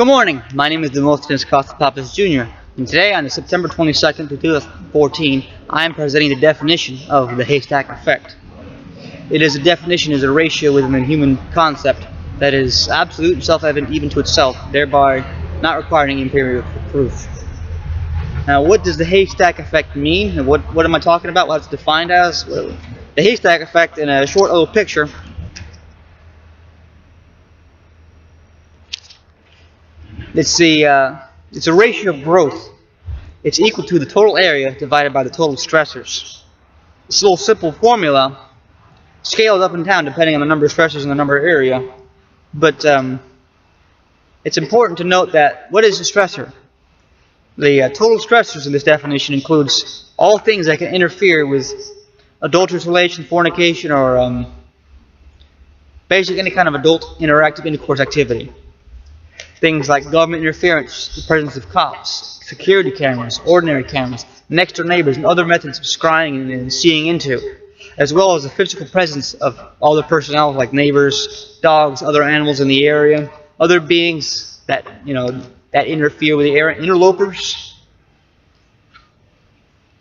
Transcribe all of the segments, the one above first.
Good morning, my name is Demosthenes Kostas Jr. and today on September 22nd, 2014, I am presenting the definition of the Haystack effect. It is a definition, is a ratio within the human concept that is absolute and self-evident even to itself, thereby not requiring empirical proof. Now, what does the Haystack effect mean, and what am I talking about? What it's defined as? Well, the Haystack effect, in a short little picture, it's a ratio of growth. It's equal to the total area divided by the total stressors. This little simple formula scales up and down depending on the number of stressors and the number of area. But it's important to note that what is a stressor? The total stressors in this definition includes all things that can interfere with adulterous relation, fornication, or basically any kind of adult interactive intercourse activity. Things like government interference, the presence of cops, security cameras, ordinary cameras, next door neighbors, and other methods of scrying and seeing into, as well as the physical presence of all the personnel like neighbors, dogs, other animals in the area, other beings that that interfere with the area, interlopers,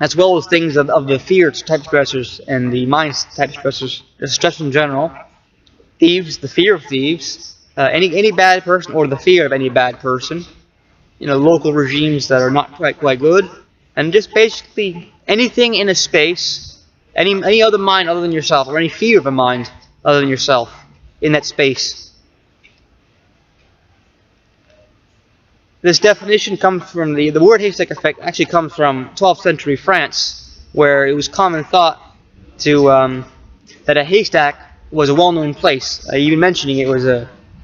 as well as things of the fear type stressors and the mind type stressors, stress in general, thieves, the fear of thieves. Any bad person or the fear of any bad person, local regimes that are not quite good, and just basically anything in a space, any other mind other than yourself, or any fear of a mind other than yourself in that space. This definition comes from the word Haystack effect actually comes from 12th century France, where it was common thought to that a haystack was a well-known place. Even mentioning it was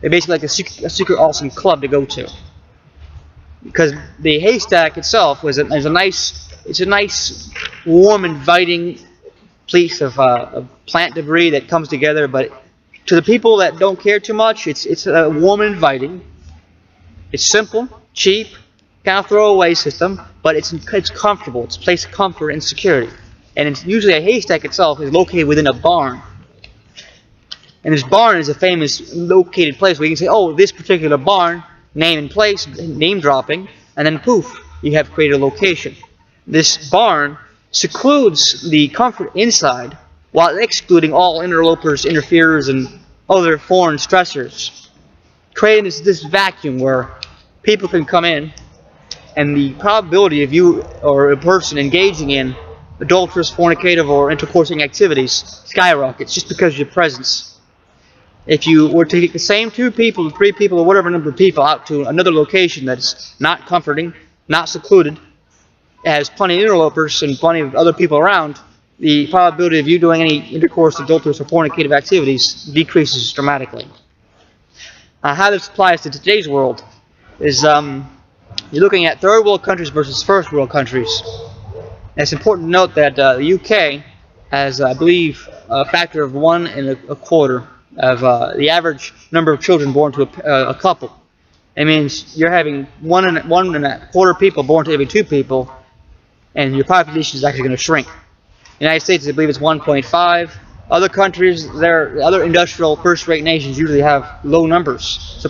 basically like a secret awesome club to go to, because the haystack itself is a nice, warm, inviting place of plant debris that comes together. But to the people that don't care too much, it's warm and inviting. It's simple, cheap, kind of throwaway system, but it's comfortable. It's a place of comfort and security. And it's usually a haystack itself is located within a barn. And this barn is a famous located place where you can say, oh, this particular barn, name and place, name dropping, and then poof, you have created a location. This barn secludes the comfort inside while excluding all interlopers, interferers, and other foreign stressors, creating this vacuum where people can come in, and the probability of you or a person engaging in adulterous, fornicative, or intercoursing activities skyrockets just because of your presence. If you were to take the same 2 people, 3 people, or whatever number of people out to another location that's not comforting, not secluded, has plenty of interlopers and plenty of other people around, the probability of you doing any intercourse, adulterous, or fornicative activities decreases dramatically. How this applies to today's world is you're looking at third world countries versus first world countries. And it's important to note that the UK has, I believe, a factor of 1 1/4 of the average number of children born to a couple. It means you're having 1 1/4 people born to every 2 people, and your population is actually going to shrink. The United States, I believe, it's 1.5. Other countries, other industrial first-rate nations usually have low numbers.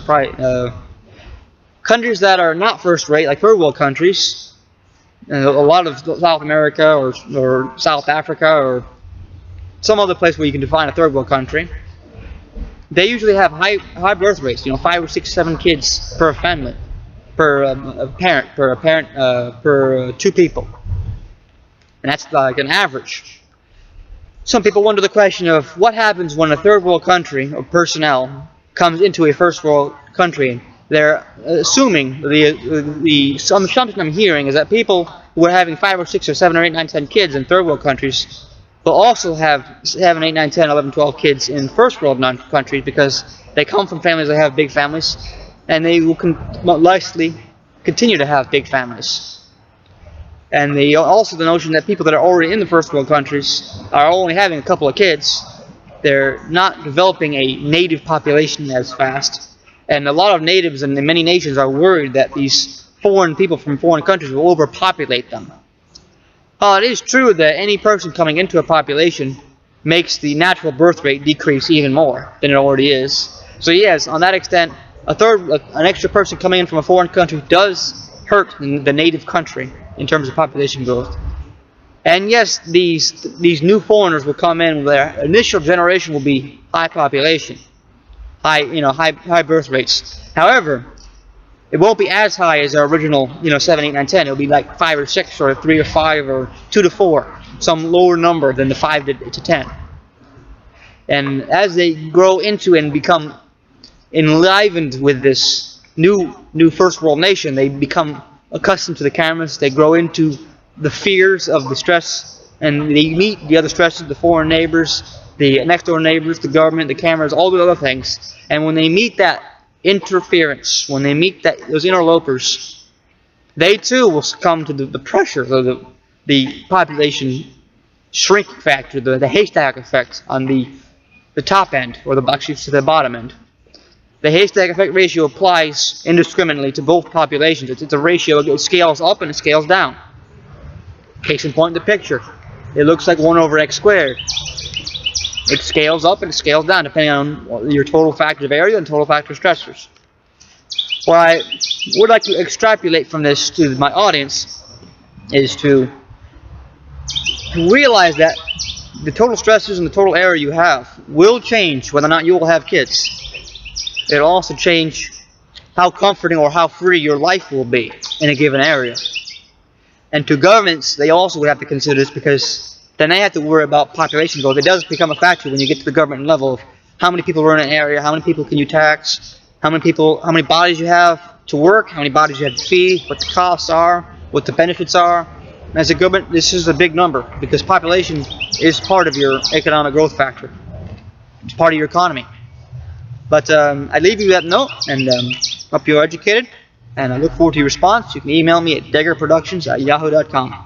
Countries that are not first-rate, like third world countries, a lot of South America or South Africa or some other place where you can define a third world country, they usually have high birth rates. 5 or 6, 7 kids per family, per parent, per 2 people, and that's like an average. Some people wonder the question of what happens when a third world country or personnel comes into a first world country. They're assuming the assumption I'm hearing is that people who are having 5 or 6 or 7 or 8, 9, 10 kids in third world countries will also have 7, 8, 9, 10, 11, 12 kids in first world countries, because they come from families that have big families, and they will likely continue to have big families. And also the notion that people that are already in the first world countries are only having a couple of kids. They're not developing a native population as fast. And a lot of natives in many nations are worried that these foreign people from foreign countries will overpopulate them. It is true that any person coming into a population makes the natural birth rate decrease even more than it already is. So yes, on that extent, an extra person coming in from a foreign country does hurt the native country in terms of population growth. And yes, these new foreigners will come in. Their initial generation will be high population, high birth rates. However, it won't be as high as our original 7, 8, 9, 10. It'll be like 5 or 6 or 3 or 5 or 2 to 4, some lower number than the 5 to 10. And as they grow into and become enlivened with this new first world nation, they become accustomed to the cameras. They grow into the fears of the stress, and they meet the other stresses, the foreign neighbors, the next door neighbors, the government, the cameras, all the other things. And when they meet that interference, when they meet those interlopers, they too will succumb to the pressure of the population shrink factor, the haystack effect on the top end, or actually to the bottom end. The haystack effect ratio applies indiscriminately to both populations. It's a ratio. It scales up and it scales down. Case in point, the picture. It looks like 1 over x squared. It scales up and it scales down depending on your total factor of area and total factor of stressors. What I would like to extrapolate from this to my audience is to realize that the total stresses and the total area you have will change whether or not you will have kids. It'll also change how comforting or how free your life will be in a given area. And to governments, they also would have to consider this, because then they have to worry about population growth. It does become a factor when you get to the government level of how many people are in an area, how many people can you tax, how many bodies you have to work, how many bodies you have to feed, what the costs are, what the benefits are. And as a government, this is a big number, because population is part of your economic growth factor. It's part of your economy. But I leave you that note, and hope you're educated, and I look forward to your response. You can email me at deggerproductions@yahoo.com.